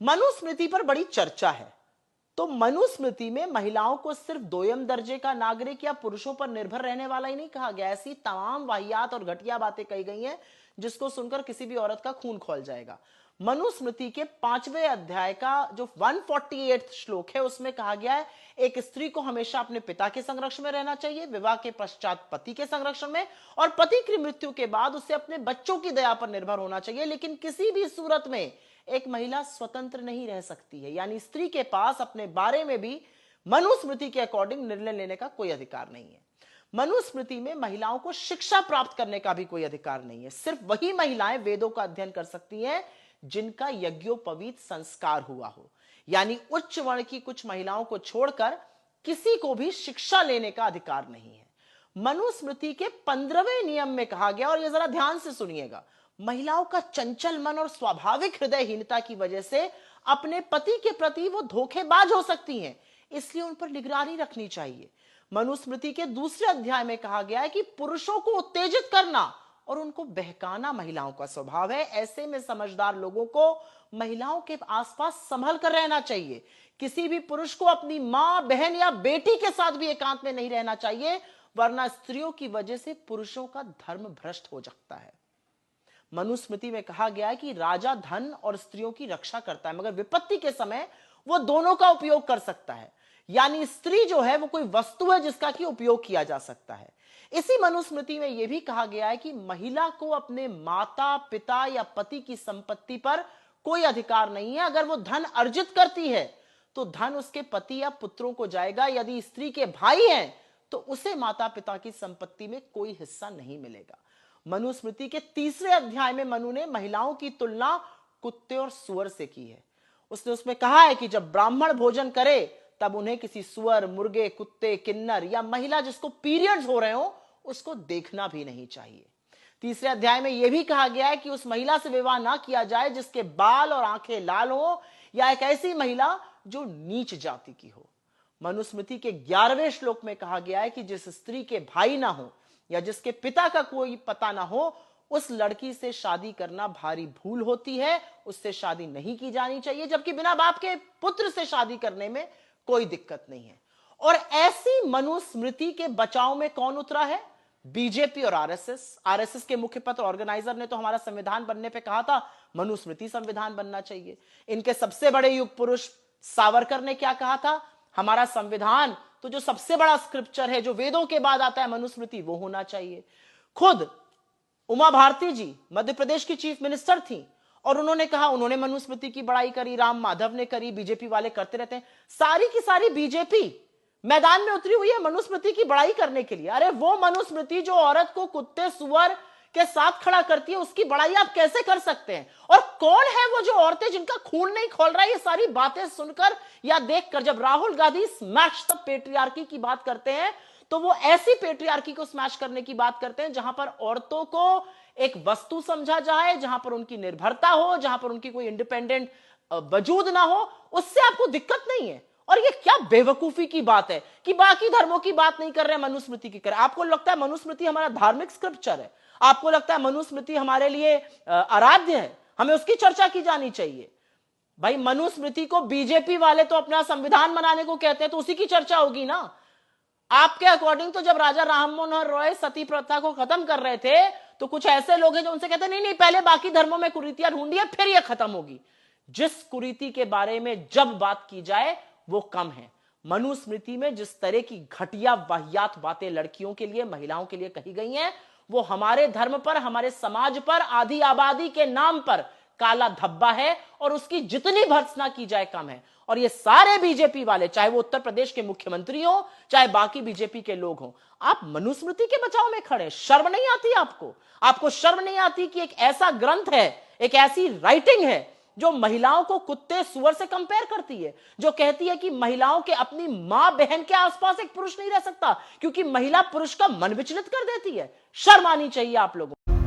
मनुस्मृति पर बड़ी चर्चा है। तो मनुस्मृति में महिलाओं को सिर्फ दोयम दर्जे का नागरिक या पुरुषों पर निर्भर रहने वाला ही नहीं कहा गया, ऐसी तमाम वाहियात और घटिया बातें कही गई हैं जिसको सुनकर किसी भी औरत का खून खौल जाएगा। मनुस्मृति के 5वें अध्याय का जो 148 श्लोक है उसमें कहा गया है एक स्त्री को हमेशा अपने पिता के संरक्षण में रहना चाहिए, विवाह के पश्चात पति के संरक्षण में, और पति की मृत्यु के बाद उसे अपने बच्चों की दया पर निर्भर होना चाहिए। लेकिन किसी भी सूरत में एक महिला स्वतंत्र नहीं रह सकती है, यानी स्त्री के पास अपने बारे में भी मनुस्मृति के अकॉर्डिंग निर्णय लेने का कोई अधिकार नहीं है। मनुस्मृति में महिलाओं को शिक्षा प्राप्त करने का भी कोई अधिकार नहीं है। सिर्फ वही महिलाएं वेदों का अध्ययन कर सकती हैं जिनका यज्ञोपवीत संस्कार हुआ हो, यानी उच्च वर्ण की कुछ महिलाओं को छोड़कर किसी को भी शिक्षा लेने का अधिकार नहीं है। मनुस्मृति के 15वें नियम में कहा गया, और यह जरा ध्यान से सुनिएगा, महिलाओं का चंचल मन और स्वाभाविक हृदयहीनता की वजह से अपने पति के प्रति वो धोखेबाज हो सकती हैं, इसलिए उन पर निगरानी रखनी चाहिए। मनुस्मृति के दूसरे अध्याय में कहा गया है कि पुरुषों को उत्तेजित करना और उनको बहकाना महिलाओं का स्वभाव है। ऐसे में समझदार लोगों को महिलाओं के आसपास संभल कर रहना चाहिए। किसी भी पुरुष को अपनी मां, बहन या बेटी के साथ भी एकांत में नहीं रहना चाहिए, वरना स्त्रियों की वजह से पुरुषों का धर्म भ्रष्ट हो सकता है। मनुस्मृति में कहा गया है कि राजा धन और स्त्रियों की रक्षा करता है, मगर विपत्ति के समय वो दोनों का उपयोग कर सकता है, यानी स्त्री जो है वो कोई वस्तु है जिसका कि उपयोग किया जा सकता है। इसी मनुस्मृति में यह भी कहा गया है कि महिला को अपने माता, पिता या पति की संपत्ति पर कोई अधिकार नहीं है। अगर वो धन अर्जित करती है तो धन उसके पति या पुत्रों को जाएगा। यदि स्त्री के भाई हैं तो उसे माता पिता की संपत्ति में कोई हिस्सा नहीं मिलेगा। मनुस्मृति के 3रे अध्याय में मनु ने महिलाओं की तुलना कुत्ते और सुअर से की है। उसने उसमें कहा है कि जब ब्राह्मण भोजन करे तब उन्हें किसी सुअर, मुर्गे, कुत्ते, किन्नर या महिला जिसको पीरियड्स हो रहे हो उसको देखना भी नहीं चाहिए। 3रे अध्याय में यह भी कहा गया है कि उस महिला से विवाह ना किया जाए जिसके बाल और आंखें लाल हो, या एक ऐसी महिला जो नीच जाति की हो। मनुस्मृति के 11वें श्लोक में कहा गया है कि जिस स्त्री के भाई ना हो या जिसके पिता का कोई पता ना हो, उस लड़की से शादी करना भारी भूल होती है, उससे शादी नहीं की जानी चाहिए, जबकि बिना बाप के पुत्र से शादी करने में कोई दिक्कत नहीं है। और ऐसी मनुस्मृति के बचाव में कौन उतरा है? बीजेपी और आरएसएस के मुखपत्र ऑर्गेनाइजर ने तो हमारा संविधान बनने पे कहा था मनुस्मृति संविधान बनना चाहिए। इनके सबसे बड़े युग पुरुष सावरकर ने क्या कहा था? हमारा संविधान तो जो सबसे बड़ा स्क्रिप्चर है, जो वेदों के बाद आता है मनुस्मृति, वो होना चाहिए। खुद उमा भारती जी मध्य प्रदेश की चीफ मिनिस्टर थी और उन्होंने कहा, उन्होंने मनुस्मृति की बड़ाई करी, राम माधव ने करी, बीजेपी वाले करते रहते हैं। सारी की सारी बीजेपी मैदान में उतरी हुई है मनुस्मृति की बड़ाई करने के लिए। अरे वो मनुस्मृति जो औरत को कुत्ते सुअर के साथ खड़ा करती है, उसकी बड़ाई आप कैसे कर सकते हैं? और कौन है वो जो औरतें जिनका खून नहीं खौल रहा है? ये सारी बातें सुनकर या देखकर जब Rahul Gandhi smash the patriarchy की बात करते हैं तो वो ऐसी पेट्रियार्की को स्मैश करने की बात करते हैं जहां पर औरतों को एक वस्तु समझा जाए, जहां पर उनकी निर्भरता हो, जहां पर उनकी कोई इंडिपेंडेंट वजूद ना हो। उससे आपको दिक्कत नहीं है। और ये क्या बेवकूफी की बात है कि बाकी धर्मों की बात नहीं कर रहे हैं, मनुस्मृति की कर रहे हैं। आपको लगता है मनुस्मृति हमारा धार्मिक स्क्रिप्चर है? आपको लगता है मनुस्मृति हमारे लिए आराध्य है, हमें उसकी चर्चा की जानी चाहिए? भाई मनुस्मृति को बीजेपी वाले तो अपना संविधान बनाने को कहते हैं, तो उसी की चर्चा होगी ना। आपके अकॉर्डिंग तो जब राजा राम मनोहर रॉय सती प्रथा को खत्म कर रहे थे तो कुछ ऐसे लोग हैं जो उनसे कहते नहीं नहीं, पहले बाकी धर्मों में कुरीतियां ढूंढिए फिर यह खत्म होगी। जिस कुरीति के बारे में जब बात की जाए वो कम है। मनुस्मृति में जिस तरह की घटिया वाहियात बातें लड़कियों के लिए, महिलाओं के लिए कही गई हैं, वो हमारे धर्म पर, हमारे समाज पर, आधी आबादी के नाम पर काला धब्बा है और उसकी जितनी भर्त्सना की जाए कम है। और ये सारे बीजेपी वाले, चाहे वो उत्तर प्रदेश के मुख्यमंत्री हो, चाहे बाकी बीजेपी के लोग हों, आप मनुस्मृति के बचाव में खड़े। शर्म नहीं आती आपको? आपको शर्म नहीं आती कि एक ऐसा ग्रंथ है, एक ऐसी राइटिंग है जो महिलाओं को कुत्ते सुअर से कंपेयर करती है, जो कहती है कि महिलाओं के अपनी मां बहन के आसपास एक पुरुष नहीं रह सकता क्योंकि महिला पुरुष का मन विचलित कर देती है। शर्म आनी चाहिए आप लोगों को।